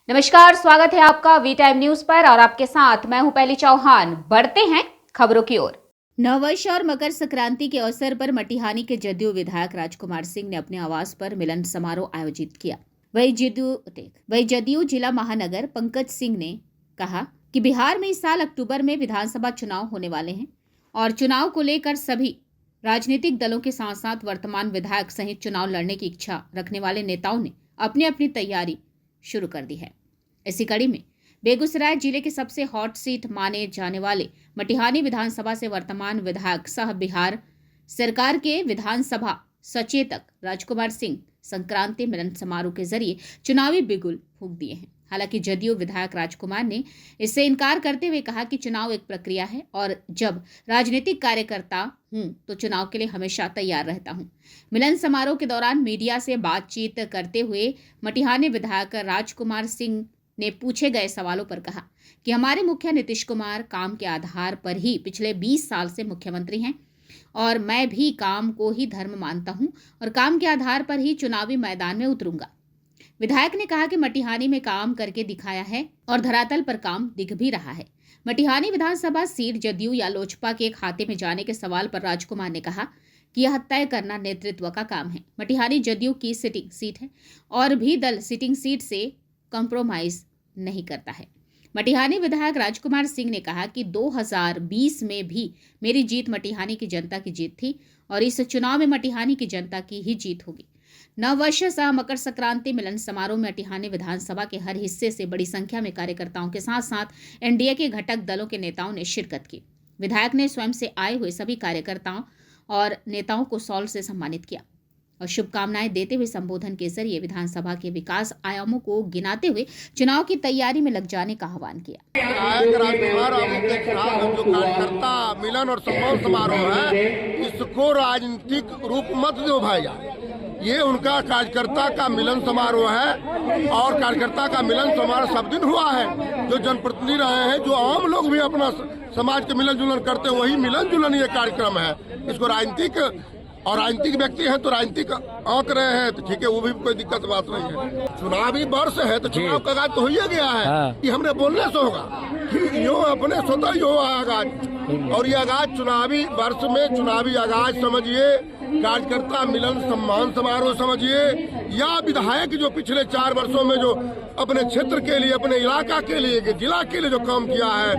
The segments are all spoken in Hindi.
नमस्कार, स्वागत है आपका वी टाइम न्यूज पर और आपके साथ मैं हूं पहली चौहान। बढ़ते हैं खबरों की ओर। नववर्ष और मकर संक्रांति के अवसर पर मटिहानी के जदयू विधायक राजकुमार सिंह ने अपने आवास पर मिलन समारोह आयोजित किया। वही जदयू जिला महानगर पंकज सिंह ने कहा कि बिहार में इस साल अक्टूबर में विधानसभा चुनाव होने वाले हैं और चुनाव को लेकर सभी राजनीतिक दलों के साथ साथ वर्तमान विधायक सहित चुनाव लड़ने की इच्छा रखने वाले नेताओं ने अपनी अपनी तैयारी शुरू कर दी है। इसी कड़ी में बेगूसराय जिले के सबसे हॉट सीट माने जाने वाले मटिहानी विधानसभा से वर्तमान विधायक सह बिहार सरकार के विधानसभा सचेतक राजकुमार सिंह संक्रांति मिलन समारोह के जरिए चुनावी बिगुल फूंक दिए हैं। हालांकि जदयू विधायक राजकुमार ने इससे इनकार करते हुए कहा कि चुनाव एक प्रक्रिया है और जब राजनीतिक कार्यकर्ता हूं तो चुनाव के लिए हमेशा तैयार रहता हूं। मिलन समारोह के दौरान मीडिया से बातचीत करते हुए मटिहानी विधायक राजकुमार सिंह ने पूछे गए सवालों पर कहा कि हमारे मुखिया नीतीश कुमार काम के आधार पर ही पिछले 20 साल से मुख्यमंत्री हैं और मैं भी काम को ही धर्म मानता हूं और काम के आधार पर ही चुनावी मैदान में उतरूंगा। विधायक ने कहा कि मटिहानी में काम करके दिखाया है और धरातल पर काम दिख भी रहा है। मटिहानी विधानसभा सीट जदयू या लोजपा के खाते में जाने के सवाल पर राजकुमार ने कहा कि यह तय करना नेतृत्व का काम है। मटिहानी जदयू की सिटिंग सीट है और भी दल सिटिंग सीट से कॉम्प्रोमाइज नहीं करता है। मटिहानी विधायक राजकुमार सिंह ने कहा कि 2020 में भी मेरी जीत मटिहानी की जनता की जीत थी और इस चुनाव में मटिहानी की जनता की ही जीत होगी। नववर्ष सह मकर संक्रांति मिलन समारोह में मटिहानी विधानसभा के हर हिस्से से बड़ी संख्या में कार्यकर्ताओं के साथ साथ एनडीए के घटक दलों के नेताओं ने शिरकत की। विधायक ने स्वयं से आए हुए सभी कार्यकर्ताओं और नेताओं को शॉल से सम्मानित किया और शुभकामनाएं देते हुए संबोधन के जरिए विधानसभा के विकास आयामों को गिनाते हुए चुनाव की तैयारी में लग जाने का आह्वान किया। जो कार्यकर्ता मिलन और सम्मान समारोह है, इसको राजनीतिक रूप मत दो भाई। ये उनका कार्यकर्ता का मिलन समारोह है और कार्यकर्ता का मिलन समारोह सब दिन हुआ है। जो जनप्रतिनिधि रहे हैं, जो आम लोग भी अपना समाज के मिलन जुलन करते हैं, वही मिलन जुलन ये कार्यक्रम है। इसको राजनीतिक और राजनीतिक व्यक्ति है तो राजनीतिक आंक रहे हैं तो ठीक है, वो भी कोई दिक्कत बात नहीं है। चुनावी वर्ष है तो चुनाव का आगाज तो हो ही गया है। ये हमने बोलने से होगा कि यो अपने स्वतः यो आगाज और ये आगाज चुनावी वर्ष में चुनावी आगाज समझिए, कार्यकर्ता मिलन सम्मान समारोह समझिए, या विधायक जो पिछले 4 वर्षों में जो अपने क्षेत्र के लिए, अपने इलाका के लिए, जिला के लिए जो काम किया है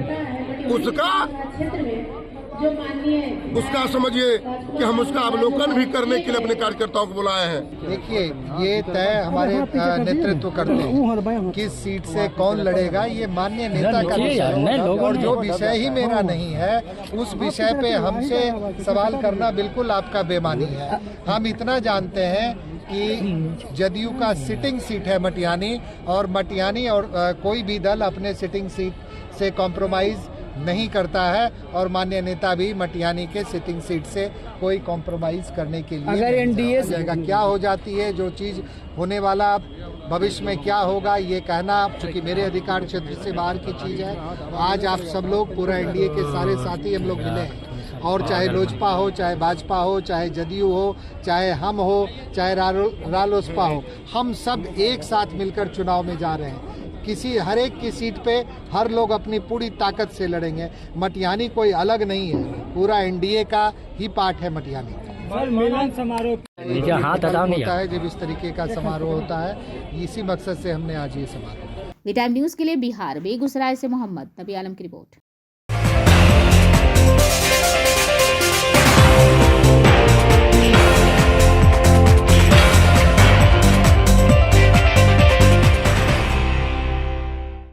उसका समझिए कि हम उसका अवलोकन भी करने के लिए अपने कार्यकर्ताओं को बुलाए हैं। देखिए, ये तय हमारे नेतृत्व करते हैं किस सीट से कौन लड़ेगा, ये माननीय नेता का विषय है और जो विषय ही मेरा नहीं है उस विषय पे हमसे सवाल करना बिल्कुल आपका बेमानी है। हम इतना जानते हैं कि जदयू का सिटिंग सीट है मटिहानी और कोई भी दल अपने सिटिंग सीट से कॉम्प्रोमाइज नहीं करता है और माननीय नेता भी मटिहानी के सिटिंग सीट से कोई कॉम्प्रोमाइज करने के लिए अगर एनडीए जाएगा। क्या हो जाती है, जो चीज़ होने वाला भविष्य में क्या होगा ये कहना चूंकि मेरे अधिकार क्षेत्र से बाहर की चीज़ है। आज आप सब लोग पूरा एनडीए के सारे साथी हम लोग मिले हैं और चाहे लोजपा हो, चाहे भाजपा हो, चाहे जदयू हो, चाहे हम हो, चाहे रालोसपा हो, हम सब एक साथ मिलकर चुनाव में जा रहे हैं। हर एक की सीट पे हर लोग अपनी पूरी ताकत से लड़ेंगे। मटिहानी कोई अलग नहीं है, पूरा एनडीए का ही पार्ट है मटिहानी। मिलन समारोह हाथ होता है जब इस तरीके का समारोह होता है, इसी मकसद से हमने आज ये समारोह। वी टाइम न्यूज के लिए बिहार बेगूसराय से मोहम्मद नबी आलम की रिपोर्ट।